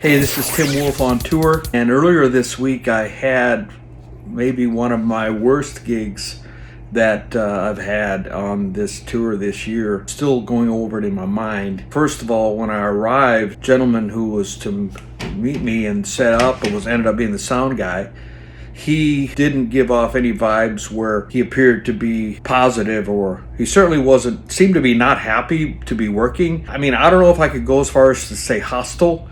Hey, this is Tim Wolf on tour, and earlier this week I had maybe one of my worst gigs that I've had on this tour this year. Still going over it in my mind. First of all, when I arrived, the gentleman who was to meet me and set up and ended up being the sound guy, he didn't give off any vibes where he appeared to be positive, or he certainly seemed to be not happy to be working. I mean, I don't know if I could go as far as to say hostile,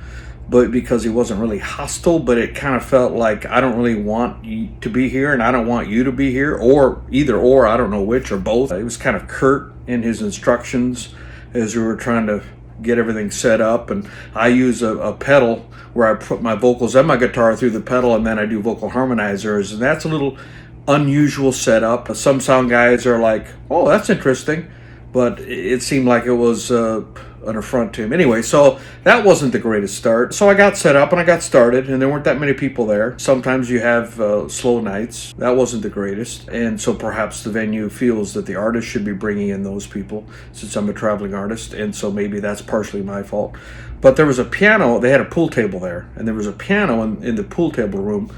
but because he wasn't really hostile, but it kind of felt like, I don't really want you to be here and I don't want you to be here, or either or, I don't know which, or both. It was kind of curt in his instructions as we were trying to get everything set up. And I use a pedal where I put my vocals and my guitar through the pedal, and then I do vocal harmonizers, and that's a little unusual setup. Some sound guys are like, oh, that's interesting, but it seemed like it was an affront to him. Anyway, so that wasn't the greatest start. So I got set up and I got started, and there weren't that many people there. Sometimes you have slow nights. That wasn't the greatest. And so perhaps the venue feels that the artist should be bringing in those people, since I'm a traveling artist, and so maybe that's partially my fault. But there was a piano. They had a pool table there, and there was a piano in the pool table room,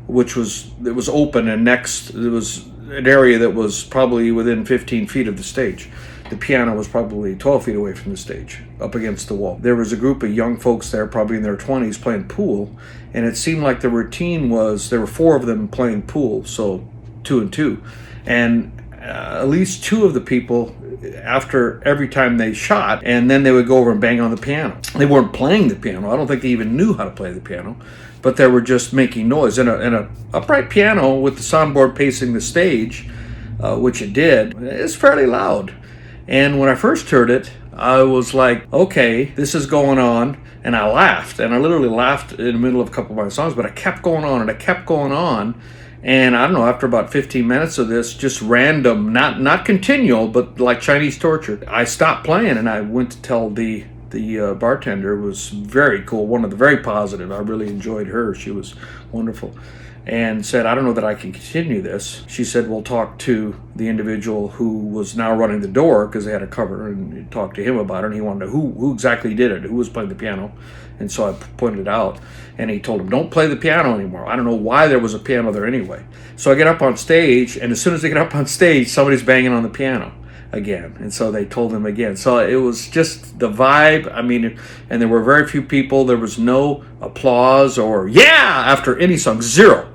which was open, and next there was an area that was probably within 15 feet of the stage. The piano was probably 12 feet away from the stage, up against the wall. There was a group of young folks there, probably in their 20s, playing pool, and it seemed like the routine was, there were four of them playing pool, so 2 and 2. And at least two of the people, after every time they shot, and then they would go over and bang on the piano. They weren't playing the piano. I don't think they even knew how to play the piano, but they were just making noise. And a upright piano with the soundboard facing the stage, which it did, is fairly loud. And when I first heard it, I was like, okay, this is going on. And I laughed, and I literally laughed in the middle of a couple of my songs, but I kept going on and I kept going on. And I don't know, after about 15 minutes of this, just random, not continual, but like Chinese torture, I stopped playing and I went to tell the bartender. It was very cool, one of the very positive. I really enjoyed her. She was wonderful. And said, I don't know that I can continue this. She said, we'll talk to the individual who was now running the door, because they had a cover, and talked to him about it, and he wanted to know who exactly did it, who was playing the piano. And so I pointed it out, and he told him, don't play the piano anymore. I don't know why there was a piano there anyway. So I get up on stage, and as soon as I get up on stage, somebody's banging on the piano again. And so they told him again. So it was just the vibe. I mean, and there were very few people. There was no applause or yeah after any song. Zero.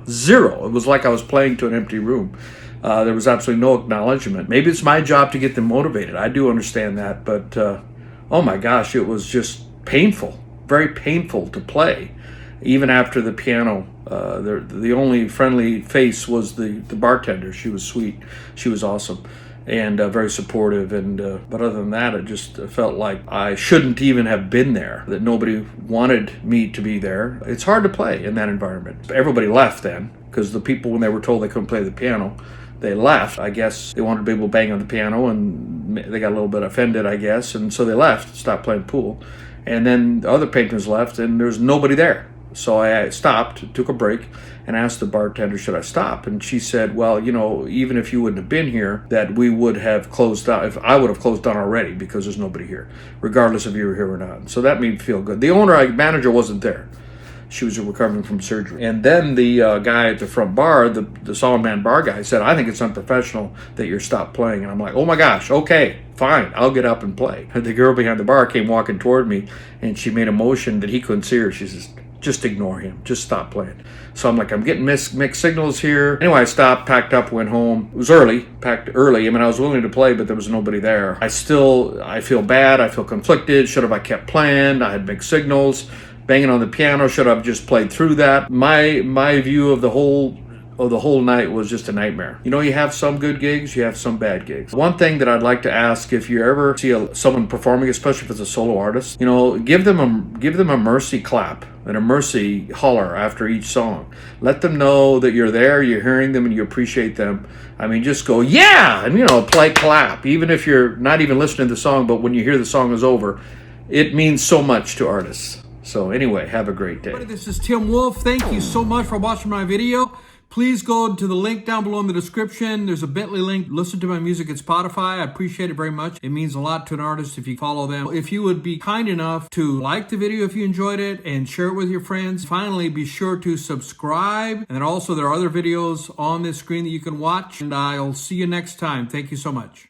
It was like I was playing to an empty room. There was absolutely no acknowledgement. Maybe it's my job to get them motivated. I do understand that. But oh my gosh, it was just painful. Very painful to play. Even after the piano, the only friendly face was the bartender. She was sweet. She was awesome. And very supportive, but other than that, it just felt like I shouldn't even have been there, that nobody wanted me to be there. It's hard to play in that environment. Everybody left then, because the people, when they were told they couldn't play the piano, they left. I guess they wanted to be able to bang on the piano, and they got a little bit offended, I guess, and so they left, stopped playing pool. And then the other patrons left, and there's nobody there. So I stopped, took a break, and asked the bartender, should I stop? And she said, well, you know, even if you wouldn't have been here, that we would have closed down. If I would have closed down already, because there's nobody here, regardless if you were here or not. So that made me feel good. The manager wasn't there. She was recovering from surgery. And then the guy at the front bar, the Solid Man bar guy, said, I think it's unprofessional that you're stopped playing. And I'm like, oh my gosh, okay, fine, I'll get up and play. The girl behind the bar came walking toward me, and she made a motion that he couldn't see her. She says, just ignore him. Just stop playing. So I'm like, I'm getting mixed signals here. Anyway, I stopped, packed up, went home. It was early, packed early. I mean, I was willing to play, but there was nobody there. I feel bad. I feel conflicted. Should have I kept playing? I had mixed signals. Banging on the piano. Should I have just played through that? My view of the whole night was just a nightmare. You know, you have some good gigs, you have some bad gigs. One thing that I'd like to ask, if you ever see someone performing, especially if it's a solo artist, you know, give them a mercy clap and a mercy holler after each song. Let them know that you're there, you're hearing them, and you appreciate them. I mean, just go, yeah, and, you know, clap. Even if you're not even listening to the song, but when you hear the song is over, it means so much to artists. So anyway, have a great day. This is Tim Wolf. Thank you so much for watching my video. Please go to the link down below in the description. There's a bit.ly link. Listen to my music at Spotify. I appreciate it very much. It means a lot to an artist if you follow them. If you would be kind enough to like the video if you enjoyed it and share it with your friends. Finally, be sure to subscribe. And then also there are other videos on this screen that you can watch. And I'll see you next time. Thank you so much.